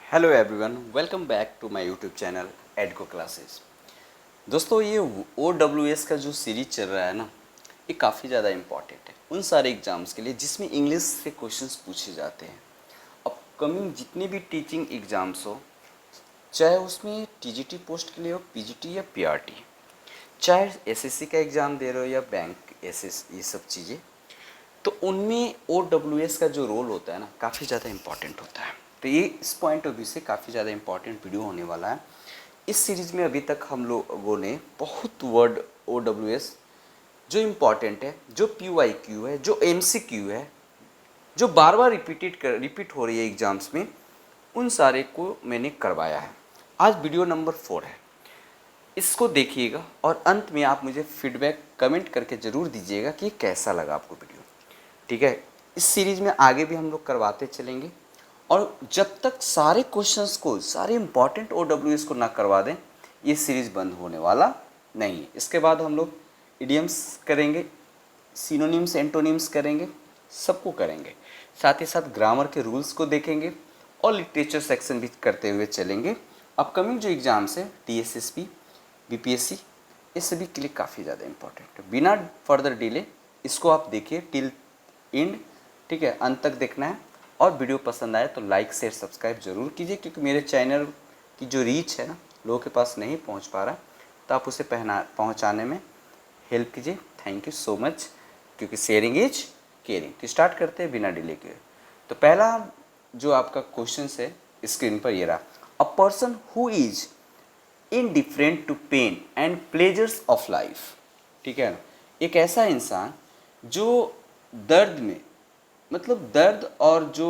Hello everyone, welcome back to my YouTube channel एडको classes. दोस्तों, ये OWS का जो सीरीज चल रहा है ना, ये काफ़ी ज़्यादा इम्पॉर्टेंट है उन सारे एग्ज़ाम्स के लिए जिसमें इंग्लिश से क्वेश्चंस पूछे जाते हैं। अपकमिंग जितने भी टीचिंग एग्ज़ाम्स हो, चाहे उसमें TGT पोस्ट के लिए हो, PGT या PRT, चाहे SSC का एग्ज़ाम दे रहे हो या बैंक SS, ये सब चीज़ें, तो उनमें OWS का जो रोल होता है ना, काफ़ी ज़्यादा इम्पॉर्टेंट होता है। तो ये इस पॉइंट ऑफ व्यू से काफ़ी ज़्यादा इम्पॉर्टेंट वीडियो होने वाला है। इस सीरीज़ में अभी तक हम लोगों ने बहुत वर्ड OWS जो इम्पॉर्टेंट है, जो PYQ है, जो MCQ है, जो बार बार रिपीट हो रही है एग्ज़ाम्स में, उन सारे को मैंने करवाया है। आज वीडियो नंबर 4 है, इसको देखिएगा और अंत में आप मुझे फीडबैक कमेंट करके ज़रूर दीजिएगा कि कैसा लगा आपको वीडियो। ठीक है, इस सीरीज़ में आगे भी हम लोग करवाते चलेंगे और जब तक सारे क्वेश्चंस को, सारे इंपॉर्टेंट OWS को ना करवा दें, ये सीरीज़ बंद होने वाला नहीं है। इसके बाद हम लोग इडियम्स करेंगे, सिनोनिम्स, एंटोनिम्स करेंगे, सबको करेंगे। साथ ही साथ ग्रामर के रूल्स को देखेंगे और लिटरेचर सेक्शन भी करते हुए चलेंगे। अपकमिंग जो एग्ज़ाम्स है TSSP, BPSC, ये सभी के लिए काफ़ी ज़्यादा इंपॉर्टेंट है। बिना फर्दर डिले इसको आप देखिए टिल एंड, ठीक है, अंत तक देखना है। और वीडियो पसंद आए तो लाइक शेयर सब्सक्राइब जरूर कीजिए, क्योंकि मेरे चैनल की जो रीच है ना, लोगों के पास नहीं पहुंच पा रहा, तो आप उसे पहुंचाने में हेल्प कीजिए। थैंक यू सो मच, क्योंकि शेयरिंग इज केयरिंग। तो स्टार्ट करते हैं बिना डिले के। तो पहला जो आपका क्वेश्चन है स्क्रीन पर ये रहा, a person who is indifferent to pain and pleasures of life. ठीक है ना, एक ऐसा इंसान जो दर्द में, मतलब दर्द और जो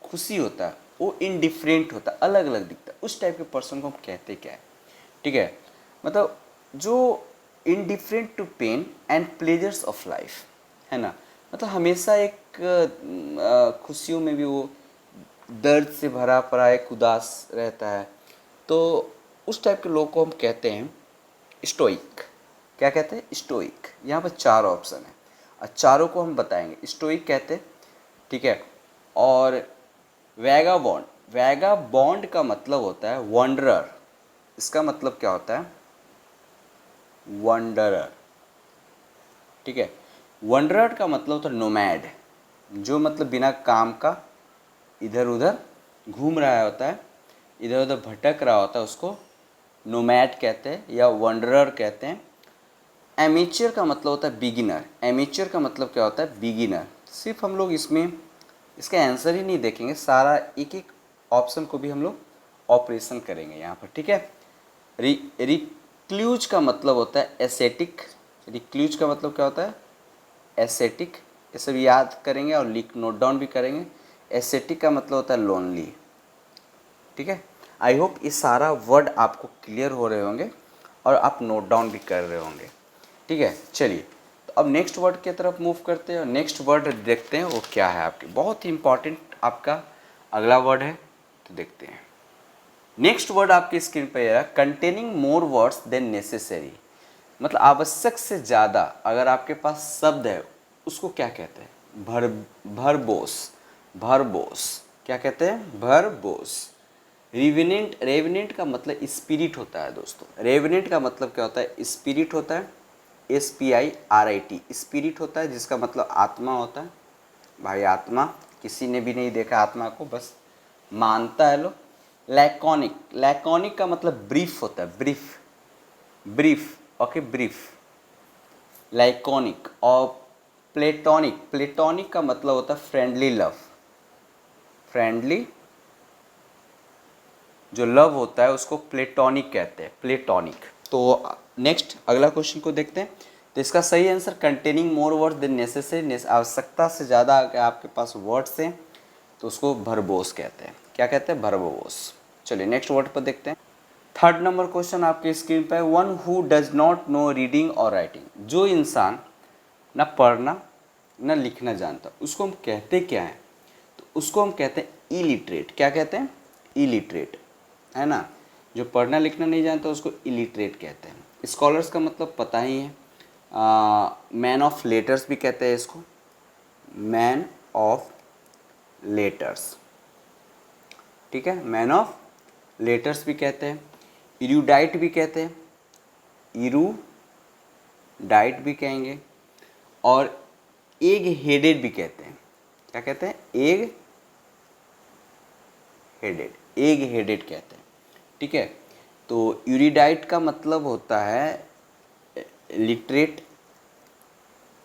खुशी होता है वो इनडिफरेंट होता है, अलग अलग दिखता है, उस टाइप के पर्सन को हम कहते क्या है। ठीक है, मतलब जो indifferent to pain and pleasures of life है ना, मतलब हमेशा एक खुशियों में भी वो दर्द से भरा पड़ा एक उदास रहता है, तो उस टाइप के लोग को हम कहते हैं स्टोइक। क्या कहते हैं? स्टोइक। यहाँ पर 4 ऑप्शन है और चारों को हम बताएंगे। स्टोइक कहते हैं, ठीक है। और वैगाबॉन्ड, वैगाबॉन्ड का मतलब होता है वंडरर। इसका मतलब क्या होता है? वंडरर। ठीक है, वंडरर का मतलब होता है नोमैड, जो मतलब बिना काम का इधर उधर घूम रहा होता है, इधर उधर भटक रहा होता है, उसको नोमैड कहते हैं या वंडरर कहते हैं। एमेच्योर का मतलब होता है बिगिनर। एमेच्योर का मतलब क्या होता है? बिगिनर। सिर्फ हम लोग इसमें इसका आंसर ही नहीं देखेंगे, सारा एक एक ऑप्शन को भी हम लोग ऑपरेशन करेंगे यहाँ पर। ठीक है, रिक्लूज का मतलब होता है एसेटिक। रिक्लूज का मतलब क्या होता है? एसेटिक। ये सब याद करेंगे और लिख नोट डाउन भी करेंगे। एसेटिक का मतलब होता है लोनली। ठीक है, आई होप ये सारा वर्ड आपको क्लियर हो रहे होंगे और आप नोट डाउन भी कर रहे होंगे। ठीक है, चलिए तो अब नेक्स्ट वर्ड की तरफ मूव करते हैं और नेक्स्ट वर्ड देखते हैं वो क्या है। आपके बहुत ही इंपॉर्टेंट आपका अगला वर्ड है, तो देखते हैं। नेक्स्ट वर्ड आपकी स्क्रीन पर है containing more words than necessary. मतलब आवश्यक से ज़्यादा अगर आपके पास शब्द है, उसको क्या कहते हैं? भरबोस। भरबोस क्या कहते हैं? भरबोस। रिवेनेंट, रेवेनेंट का मतलब स्पिरिट होता है दोस्तों। रेवेनेंट का मतलब क्या होता है? स्पिरिट होता है। SPIRIT, स्पिरिट होता है, जिसका मतलब आत्मा होता है। भाई आत्मा, किसी ने भी नहीं देखा आत्मा को, बस मानता है लोग। लैकोनिक, लैकोनिक का मतलब ब्रीफ होता है, brief, brief, okay, brief, laconic. और प्लेटोनिक, प्लेटोनिक का मतलब होता है फ्रेंडली लव। फ्रेंडली जो लव होता है उसको प्लेटोनिक कहते हैं, प्लेटोनिक। तो नेक्स्ट अगला क्वेश्चन को देखते हैं। तो इसका सही answer containing more words than necessary. आवश्यकता से ज़्यादा अगर आपके पास वर्ड्स हैं तो उसको भरबोस कहते हैं। क्या कहते हैं? भरबोस। चलिए नेक्स्ट वर्ड पर देखते हैं। थर्ड नंबर क्वेश्चन आपके स्क्रीन पर है, one who does not know reading और राइटिंग। जो इंसान ना पढ़ना ना लिखना जानता, उसको हम कहते क्या हैं? तो उसको हम कहते हैं इलिटरेट। क्या कहते हैं? इलिटरेट, है ना। जो पढ़ना लिखना नहीं जानता उसको इलिटरेट कहते हैं। स्कॉलर्स का मतलब पता ही है, मैन ऑफ लेटर्स भी कहते हैं इसको, मैन ऑफ लेटर्स। ठीक है, मैन ऑफ लेटर्स भी कहते हैं, इरूडाइट भी कहते हैं, इरूडाइट भी कहेंगे, और एग हेडेड भी कहते हैं। क्या कहते हैं? एग हेडेड कहते हैं। ठीक है, तो यूरिडाइट का मतलब होता है लिटरेट,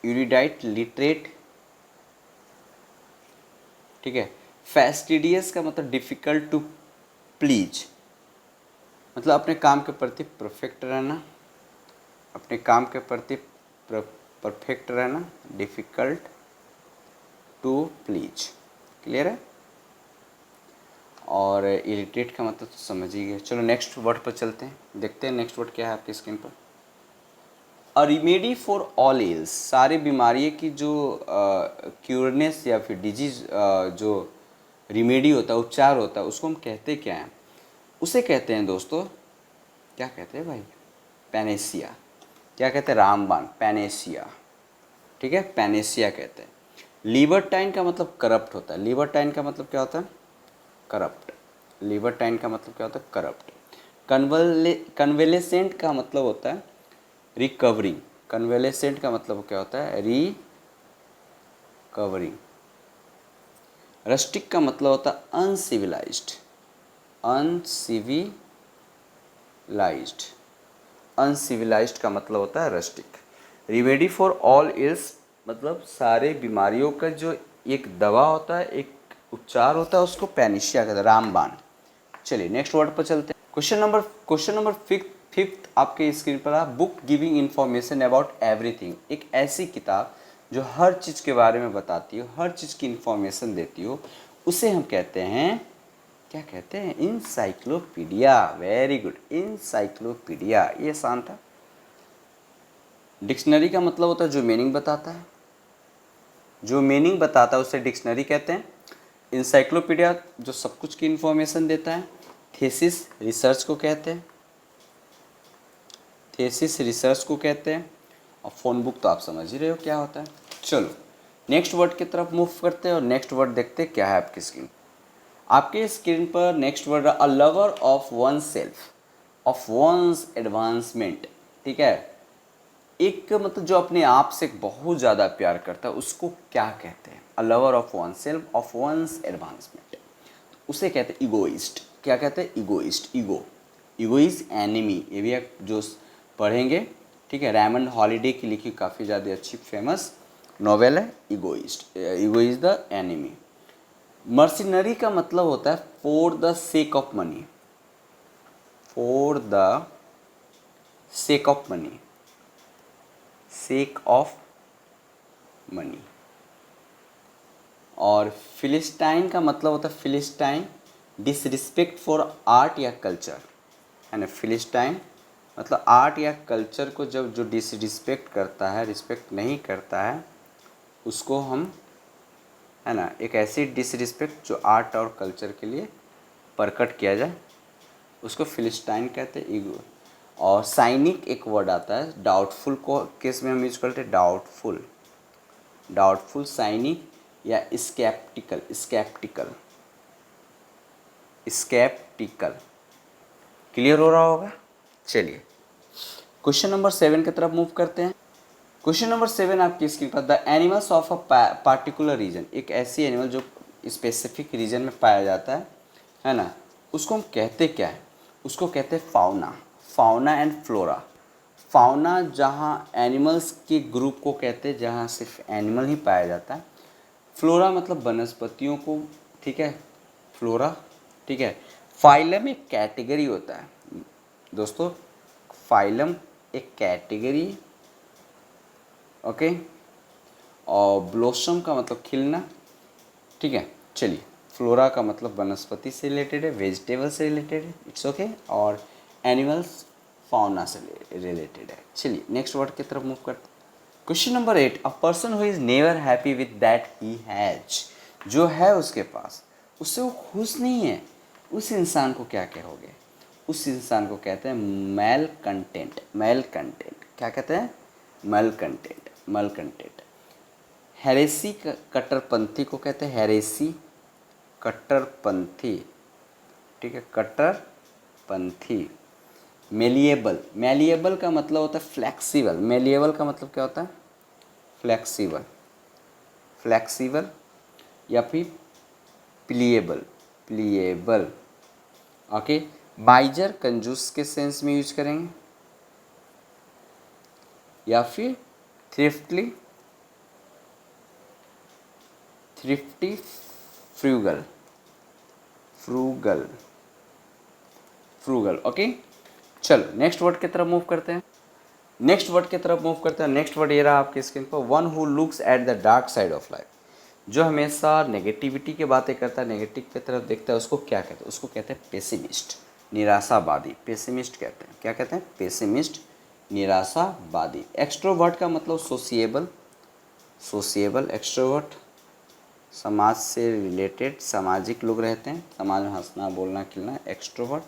यूरिडाइट लिटरेट। ठीक है, फैस्टिडियस का मतलब डिफ़िकल्ट टू प्लीज, मतलब अपने काम के प्रति परफेक्ट रहना, अपने काम के प्रति परफेक्ट रहना, डिफ़िकल्ट टू प्लीज। क्लियर है? और इरिटेट का मतलब तो समझ ही गए। चलो नेक्स्ट वर्ड पर चलते हैं, देखते हैं नेक्स्ट वर्ड क्या है आपकी स्क्रीन पर। अ रिमेडी फॉर ऑल इल्स, सारी बीमारियों की जो क्यूरनेस या फिर डिजीज जो रिमेडी होता है, उपचार होता है, उसको हम कहते क्या हैं? उसे कहते हैं दोस्तों, क्या कहते हैं भाई? पैनेसिया। क्या कहते हैं? रामबाण, पैनेसिया। ठीक है, पैनेसिया कहते हैं। लिबर्टाइन का मतलब करप्ट होता है। लिबर्टाइन का मतलब क्या होता है? करप्ट। लिबर्टाइन का मतलब क्या होता है? करप्ट। कन्वेलेसेंट का मतलब होता है रिकवरिंग। कन्वेलेसेंट का मतलब क्या होता है? रिकवरिंग। रस्टिक का मतलब होता है अनसिविलाइज्ड। अनसिविलाइज्ड, अनसिविलाइज्ड का मतलब होता है rustic. Remedy for all ills मतलब सारे बीमारियों का जो एक दवा होता है, एक उपचार होता है, उसको पैनिशिया कहते हैं, रामबाण। चलिए नेक्स्ट वर्ड पर चलते हैं। क्वेश्चन नंबर फिफ्थ आपके स्क्रीन पर है, book giving information about everything. एक ऐसी किताब जो हर चीज़ के बारे में बताती हो, हर चीज़ की इंफॉर्मेशन देती हो, उसे हम कहते हैं, क्या कहते हैं? इंसाइक्लोपीडिया। Very good, encyclopedia. ये आसान था। डिक्शनरी का मतलब होता है जो मीनिंग बताता है, जो मीनिंग बताता है उसे डिक्शनरी कहते हैं। इंसाइक्लोपीडिया जो सब कुछ की इंफॉर्मेशन देता है। थीसिस रिसर्च को कहते हैं, थीसिस रिसर्च को कहते हैं। और फोन बुक तो आप समझ ही रहे हो क्या होता है। चलो नेक्स्ट वर्ड की तरफ मूव करते हैं और नेक्स्ट वर्ड देखते हैं क्या है आपकी स्क्रीन। आपके स्क्रीन पर next word a lover of oneself, of one's advancement. ठीक है, एक मतलब जो अपने आप से बहुत ज़्यादा प्यार करता है उसको क्या कहते हैं? A lover of oneself, of one's advancement, उसे कहते हैं इगोइस्ट। क्या कहते हैं? इगोइस्ट। ईगो इज एनिमी, ये भी आप जो पढ़ेंगे। ठीक है, रेमंड हॉलिडे की लिखी काफ़ी ज़्यादा अच्छी फेमस नॉवेल है egoist. Ego is the enemy. Mercenary का मतलब होता है for the sake of money, for the sake of money, sake of money. और फिलिस्टाइन का मतलब होता है फिलिस्टाइन डिसरिस्पेक्ट फॉर आर्ट या कल्चर, है ना। फिलिस्टाइन मतलब आर्ट या कल्चर को जब जो डिसरिस्पेक्ट करता है, रिस्पेक्ट नहीं करता है, उसको हम, है ना, एक ऐसी डिसरिस्पेक्ट जो आर्ट और कल्चर के लिए प्रकट किया जाए, उसको फिलिस्टाइन कहते हैं, ईगो। और साइनिक एक वर्ड आता है, डाउटफुल को केस में हम यूज करते हैं, डाउटफुल, डाउटफुल साइनिक या स्केप्टिकल, स्केप्टिकल, स्केप्टिकल। क्लियर हो रहा होगा। चलिए क्वेश्चन नंबर 7 की तरफ मूव करते हैं। क्वेश्चन नंबर 7 आपकी स्क्रीन पर, the animals of a particular reason, एक ऐसी एनिमल जो स्पेसिफिक रीजन में पाया जाता है ना, उसको हम कहते क्या है? उसको कहते हैं fauna, fauna and flora. Fauna जहाँ एनिमल्स के ग्रुप को कहते हैं जहाँ सिर्फ एनिमल ही पाया जाता है। फ्लोरा मतलब वनस्पतियों को, ठीक है, फ्लोरा। ठीक है, फाइलम एक कैटेगरी होता है दोस्तों, फाइलम एक कैटेगरी, ओके। और ब्लोसम का मतलब खिलना। ठीक है, चलिए फ्लोरा का मतलब वनस्पति से रिलेटेड है, वेजिटेबल से रिलेटेड है, इट्स ओके। और एनिमल्स फाउना से रिलेटेड है। चलिए नेक्स्ट वर्ड की तरफ मूव करते हैं। Question number 8, a person who is never happy with that he has, जो है उसके पास उससे वो खुश नहीं है, उस इंसान को क्या कहोगे? उस इंसान को कहते हैं मैल कंटेंट, मैल कंटेंट। क्या कहते हैं? मैल कंटेंट, मैल कंटेंट। हेरेसी कट्टरपंथी को कहते हैं हेरेसी, कट्टरपंथी। ठीक है, कट्टरपंथी। मेलिएबल, मेलिएबल का मतलब होता है फ्लेक्सिबल। मेलिएबल का मतलब क्या होता है? फ्लेक्सिबल, फ्लेक्सिबल या फिर प्लिएबल, प्लिएबल। ओके। माइजर कंजूस के सेंस में यूज करेंगे, या फिर thriftily, thrifty, frugal, frugal, frugal. Okay. चलो नेक्स्ट वर्ड की तरफ मूव करते हैं। नेक्स्ट वर्ड की तरफ मूव करते हैं। नेक्स्ट वर्ड ये रहा आपकी स्क्रीन पर, one who looks at the dark side of life. जो हमेशा नेगेटिविटी की बातें करता है, नेगेटिव की तरफ देखता है, उसको क्या कहते हैं? उसको कहते हैं पेसिमिस्ट, निराशावादी। पेसिमिस्ट कहते हैं, क्या कहते हैं? पेसिमिस्ट, निराशावादी। एक्सट्रोवर्ट का मतलब सोशिएबल, सोशिएबल एक्सट्रोवर्ट, समाज से रिलेटेड, सामाजिक लोग रहते हैं, समाज में हंसना बोलना खिलना, एक्सट्रोवर्ट।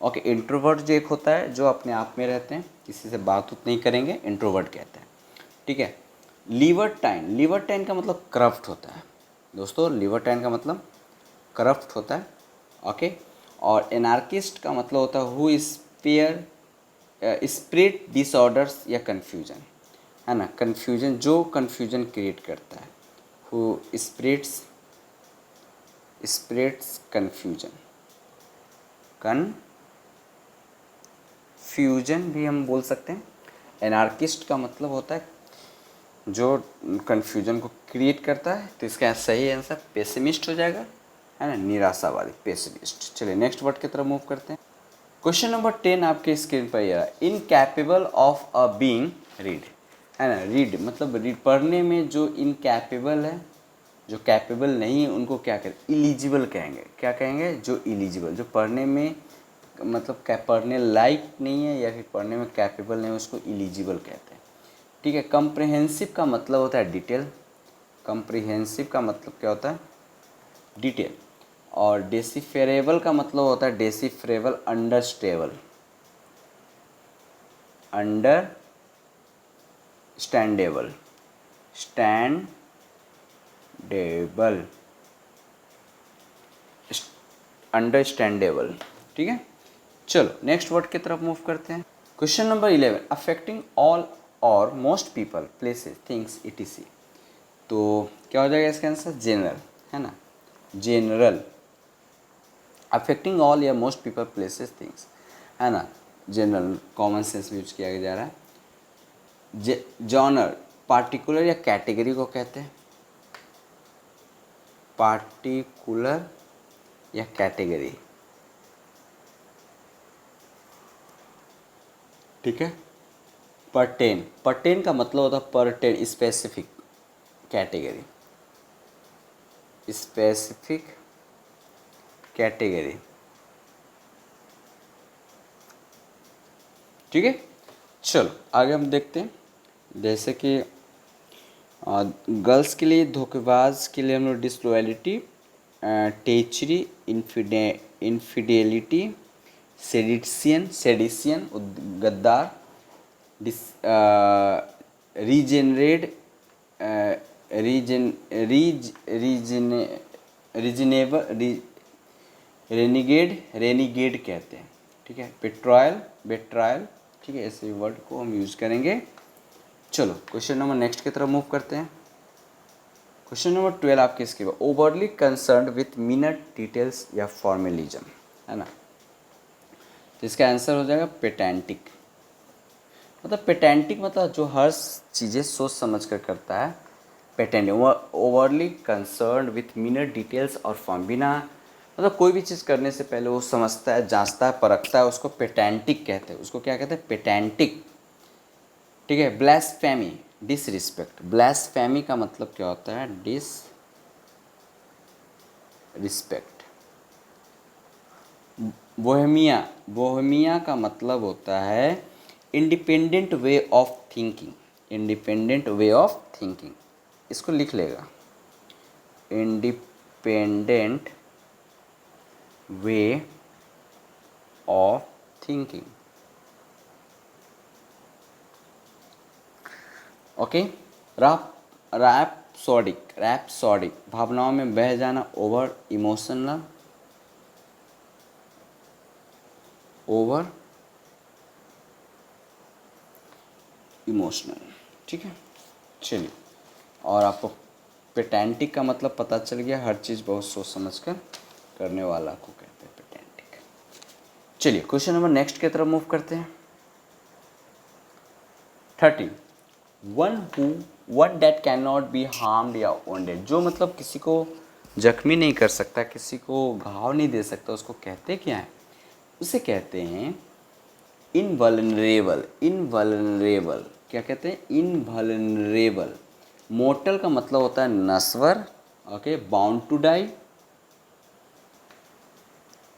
ओके। इंट्रोवर्ट जो एक होता है, जो अपने आप में रहते हैं, किसी से बात उत नहीं करेंगे, इंट्रोवर्ट कहते हैं। ठीक है। लिबर्टाइन, लिबर्टाइन का मतलब करप्ट होता है दोस्तों, लिबर्टाइन का मतलब करप्ट होता है। ओके। और एनार्किस्ट का मतलब होता है हु स्पेयर स्प्रिट डिसऑर्डर्स या कन्फ्यूजन, है ना, कन्फ्यूजन, जो कन्फ्यूजन क्रिएट करता है, हु स्प्रिट्स, स्प्रिट्स कन्फ्यूजन, कन्फ्यूजन भी हम बोल सकते हैं। एनार्किस्ट का मतलब होता है जो कन्फ्यूजन को क्रिएट करता है, तो इसका सही आंसर पेसिमिस्ट हो जाएगा, है ना, निराशावादी, पेसिमिस्ट। चलिए नेक्स्ट वर्ड की तरफ मूव करते हैं। क्वेश्चन नंबर 10 आपके स्क्रीन पर यह है, incapable of a being read, है ना। रीड मतलब रीड, पढ़ने में जो इनकैपेबल है, जो कैपेबल नहीं है, उनको क्या कहें? इलिजिबल कहेंगे। क्या कहेंगे? जो इलिजिबल, जो पढ़ने में मतलब क्या पढ़ने लायक नहीं है या फिर पढ़ने में कैपेबल नहीं है, उसको इलिजिबल कहते हैं। ठीक है। कम्प्रिहेंसिव का मतलब होता है डिटेल, कम्प्रिहेंसिव का मतलब क्या होता है? डिटेल। और डेसिफरेबल का मतलब होता है डेसिफरेबल, अंडरस्टेबल, अंडरस्टैंडेबल, स्टैंडेबल, अंडरस्टैंडेबल। ठीक है। चलो नेक्स्ट वर्ड की तरफ मूव करते हैं। क्वेश्चन नंबर 11, अफेक्टिंग ऑल और most people, places, things, etc। तो क्या हो जाएगा इसका आंसर? जनरल, है ना, जनरल। अफेक्टिंग ऑल या मोस्ट पीपल, प्लेसेस, थिंग्स, है ना, जनरल, कॉमन सेंस में यूज किया जा रहा है। जॉनर, पार्टिकुलर या कैटेगरी को कहते हैं, पार्टिकुलर या कैटेगरी। ठीक है। पर्टेन, पर्टेन का मतलब होता है pertain, specific, category, specific category. ठीक है। चलो आगे हम देखते हैं। जैसे कि गर्ल्स के लिए, धोखेबाज के लिए हम लोग डिसलॉयलिटी, टेचरी, इनफिडेलिटी, सेडिशियन, सेडिशियन गद्दार, डिस रीजेनरेड, रीजन रीज रीजने रीजनेबल, रेनिगेड, रेनिगेड कहते हैं। ठीक है। पेट्रॉयल, बेट्रायल। ठीक है, ऐसे वर्ड को हम यूज करेंगे। चलो क्वेश्चन नंबर नेक्स्ट की तरफ मूव करते हैं। क्वेश्चन नंबर 12 आपके इसके बाद, overly concerned with minute details या फॉर्मेलिज्म, है ना। तो इसका आंसर हो जाएगा पेटेंटिक। मतलब पेटेंटिक मतलब जो हर चीज़ें सोच समझ कर करता है, pedantic. Overly concerned with minute details और फॉर्म, बिना मतलब कोई भी चीज़ करने से पहले वो समझता है, जांचता है, परखता है, उसको पेटेंटिक कहते हैं। उसको क्या कहते हैं? पेटेंटिक। ठीक है। Blasphemy, disrespect. ब्लास्फेमी का मतलब क्या होता है? डिसरिस्पेक्ट। बोहेमिया, बोहेमिया का मतलब होता है independent way of thinking, independent way of thinking. इसको लिख लेगा, independent way of thinking. Okay. Rhapsodic, rhapsodic, भावनाओं में बह जाना, ओवर इमोशनल, ओवर इमोशनल, ठीक है। चलिए, और आपको पेटेंटिक का मतलब पता चल गया, हर चीज़ बहुत सोच समझ कर करने वाला को कहते हैं पेटेंटिक। चलिए क्वेश्चन नंबर नेक्स्ट की तरफ मूव करते हैं। 13, one that can not be harmed या वोंडेड, जो मतलब किसी को जख्मी नहीं कर सकता, किसी को घाव नहीं दे सकता, उसको कहते क्या है? उसे कहते हैं इनवल्नरेबल। इनवल्नरेबल क्या कहते हैं? इनवल्नरेबल। मोर्टल का मतलब होता है नश्वर, ओके। बाउंड टू डाई,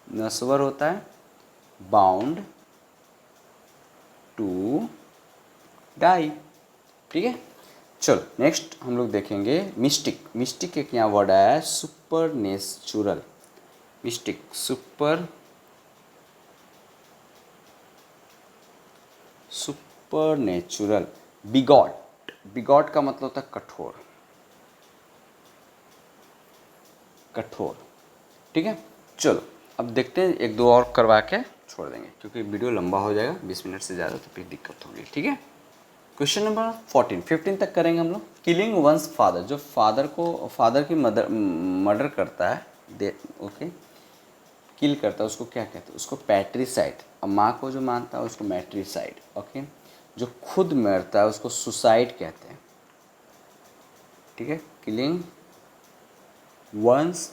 नश्वर होता है, बाउंड टू डाई, ठीक है। चलो नेक्स्ट हम लोग देखेंगे मिस्टिक। मिस्टिक एक यहाँ वर्ड आया है super natural. Mistake super natural. Bigot, bigot का मतलब होता है कठोर, कठोर, ठीक है। चलो अब देखते हैं, एक दो और करवा के छोड़ देंगे क्योंकि वीडियो लंबा हो जाएगा, 20 मिनट से ज़्यादा तो फिर दिक्कत होगी, ठीक है। क्वेश्चन नंबर 14, 15 तक करेंगे हम लोग। किलिंग वंस फादर, जो फादर की मर्डर करता है, ओके, किल करता है, उसको क्या कहते हैं? उसको पैट्रिसाइड। अब माँ को जो मानता है उसको मैट्रिसाइड, ओके। जो खुद मरता है उसको सुसाइड कहते हैं, ठीक है। Killing one's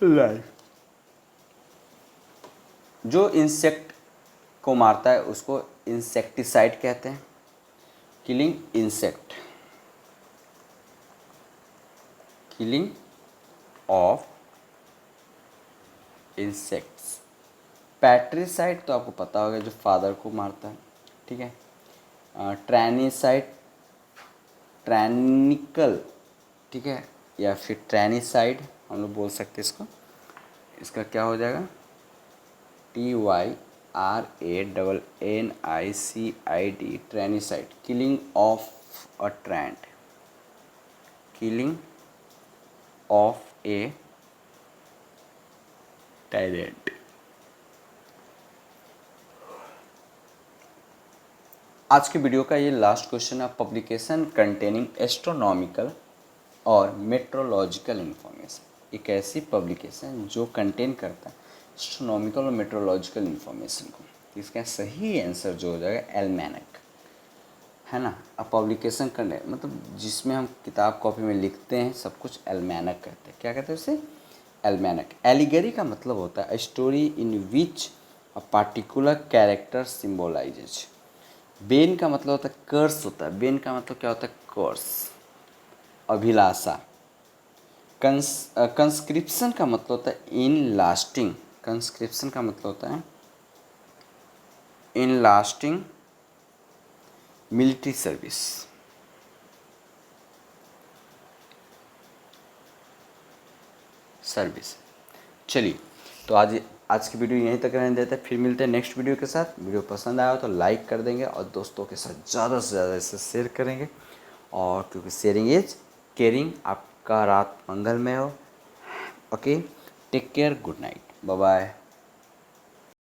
life. जो इंसेक्ट को मारता है उसको इंसेक्टिसाइड कहते हैं। Killing insect, killing of insects. Patricide तो आपको पता होगा, जो फादर को मारता है, ठीक है। ट्रैनिसाइड, ट्रैनिकल, ठीक है, या फिर ट्रैनिसाइड हम लोग बोल सकते हैं इसको। इसका क्या हो जाएगा? TYRANNICID, tyrannicide. Killing of a tyrant, killing of a tyrant. आज के वीडियो का ये लास्ट क्वेश्चन है। पब्लिकेशन कंटेनिंग एस्ट्रोनॉमिकल और मेट्रोलॉजिकल इंफॉर्मेशन। एक ऐसी पब्लिकेशन जो कंटेन करता है एस्ट्रोनॉमिकल और मेट्रोलॉजिकल इंफॉर्मेशन को। इसका सही आंसर जो हो जाएगा एल्मेनक, है ना। अब पब्लिकेशन करने मतलब जिसमें हम किताब कॉपी में लिखते हैं सब कुछ, एल्मेनक कहते हैं। क्या कहते हैं उसे? एल्मेनक। एलिगरी का मतलब होता है story in which a particular character symbolises. Ben का मतलब होता है कर्स होता है। बेन का मतलब क्या होता है? कर्स, अभिलाषा। कंस्क्रिप्शन का मतलब होता है इन लास्टिंग। कंस्क्रिप्शन का मतलब होता है इन लास्टिंग मिलिट्री सर्विस। चलिए, तो आज की वीडियो यहीं तक रहने देते हैं, फिर मिलते हैं नेक्स्ट वीडियो के साथ। वीडियो पसंद आया तो लाइक कर देंगे और दोस्तों के साथ ज़्यादा से ज़्यादा इसे शेयर करेंगे, और क्योंकि शेयरिंग इज केयरिंग। आपका रात मंगलमय हो। Okay, take care, good night, bye bye.